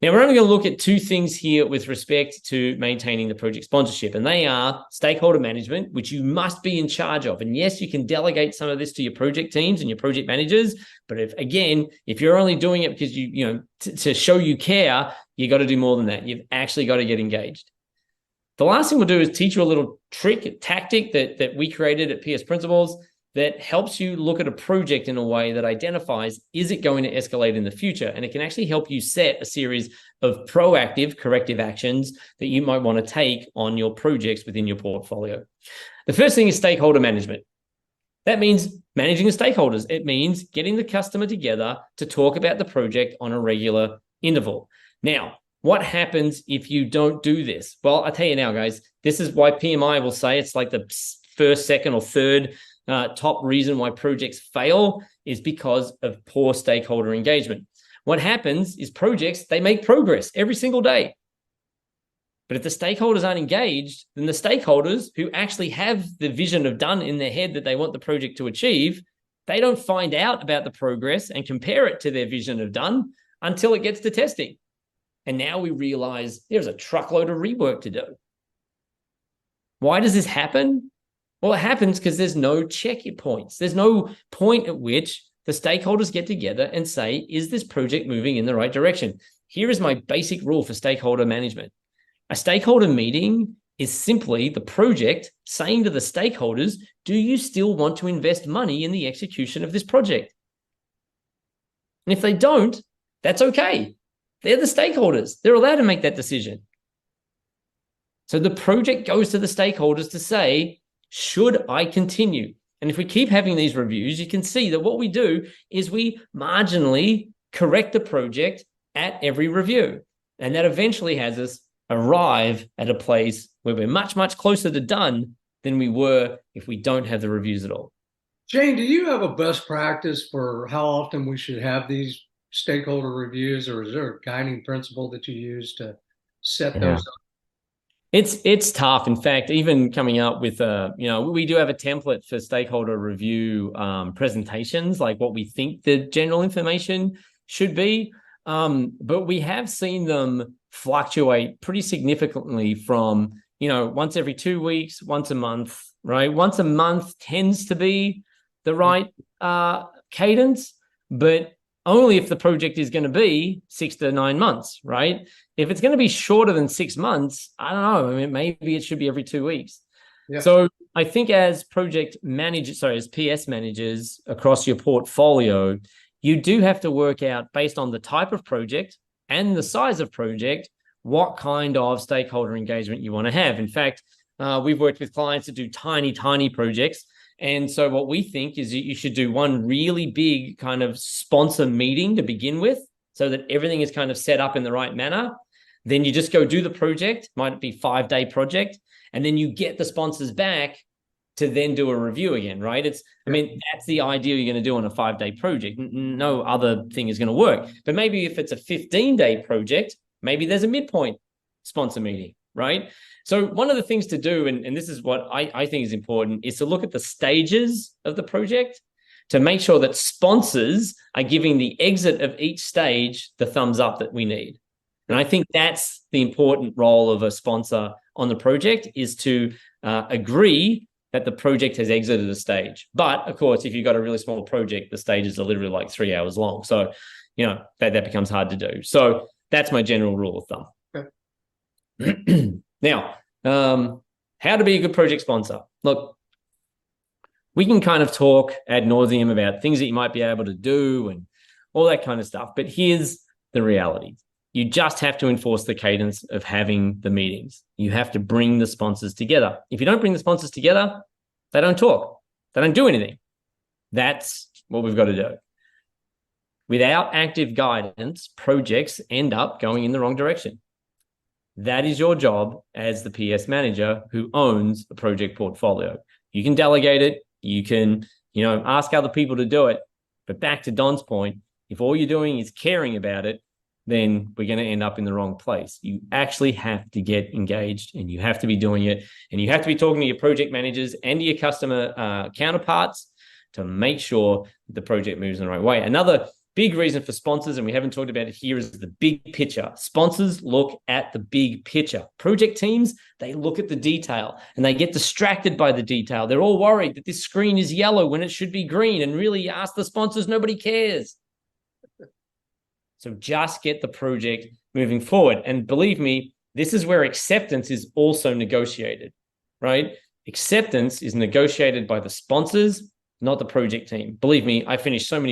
Now, we're only going to look at two things here with respect to maintaining the project sponsorship, and they are stakeholder management, which you must be in charge of. And yes, you can delegate some of this to your project teams and your project managers, but if you're only doing it because to show you care, you got to do more than that. You've actually got to get engaged. The last thing we'll do is teach you a little tactic that we created at PS Principles that helps you look at a project in a way that identifies, is it going to escalate in the future? And it can actually help you set a series of proactive corrective actions that you might want to take on your projects within your portfolio. The first thing is stakeholder management. That means managing the stakeholders. It means getting the customer together to talk about the project on a regular interval. Now, what happens if you don't do this? Well, I tell you now, guys, this is why PMI will say it's like the first, second, or third top reason why projects fail is because of poor stakeholder engagement. What happens is projects, they make progress every single day. But if the stakeholders aren't engaged, then the stakeholders who actually have the vision of done in their head that they want the project to achieve, they don't find out about the progress and compare it to their vision of done until it gets to testing. And now we realize there's a truckload of rework to do. Why does this happen? Well, it happens because there's no check points. There's no point at which the stakeholders get together and say, is this project moving in the right direction? Here is my basic rule for stakeholder management. A stakeholder meeting is simply the project saying to the stakeholders, do you still want to invest money in the execution of this project? And if they don't, that's okay. They're the stakeholders. They're allowed to make that decision. So the project goes to the stakeholders to say, should I continue? And if we keep having these reviews, you can see that what we do is we marginally correct the project at every review. And that eventually has us arrive at a place where we're much, much closer to done than we were if we don't have the reviews at all. Shane, do you have a best practice for how often we should have these stakeholder reviews, or is there a guiding principle that you use to set those up? It's tough. In fact, even coming up with we do have a template for stakeholder review presentations, like what we think the general information should be. But we have seen them fluctuate pretty significantly from, once every 2 weeks, once a month, right? Once a month tends to be the right cadence, but only if the project is going to be 6 to 9 months, right? If it's going to be shorter than 6 months, I don't know. I mean, maybe it should be every 2 weeks. Yeah. So I think as PS managers across your portfolio, you do have to work out, based on the type of project and the size of project, what kind of stakeholder engagement you want to have. In fact, we've worked with clients that do tiny, tiny projects. And so what we think is you should do one really big kind of sponsor meeting to begin with, so that everything is kind of set up in the right manner. Then you just go do the project, might be a 5-day project, and then you get the sponsors back to then do a review again, right? That's the idea you're going to do on a 5-day project. No other thing is going to work. But maybe if it's a 15-day project, maybe there's a midpoint sponsor meeting, right? So one of the things to do, and this is what I think is important, is to look at the stages of the project to make sure that sponsors are giving the exit of each stage the thumbs up that we need. And I think that's the important role of a sponsor on the project, is to agree that the project has exited a stage. But of course, if you've got a really small project, the stages are literally like 3 hours long. So, that becomes hard to do. So that's my general rule of thumb. Okay. Now, how to be a good project sponsor. Look, we can kind of talk ad nauseum about things that you might be able to do and all that kind of stuff. But here's the reality. You just have to enforce the cadence of having the meetings. You have to bring the sponsors together. If you don't bring the sponsors together, they don't talk. They don't do anything. That's what we've got to do. Without active guidance, projects end up going in the wrong direction. That is your job as the PS manager who owns the project portfolio. You can delegate it. You can, ask other people to do it. But back to Don's point, if all you're doing is caring about it, then we're going to end up in the wrong place. You actually have to get engaged, and you have to be doing it. And you have to be talking to your project managers and to your customer counterparts to make sure that the project moves in the right way. Another big reason for sponsors, and we haven't talked about it here, is the big picture. Sponsors look at the big picture. Project teams, they look at the detail and they get distracted by the detail. They're all worried that this screen is yellow when it should be green, and really, ask the sponsors, nobody cares. So just get the project moving forward. And believe me, this is where acceptance is also negotiated, right? Acceptance is negotiated by the sponsors, not the project team. Believe me, I finished so many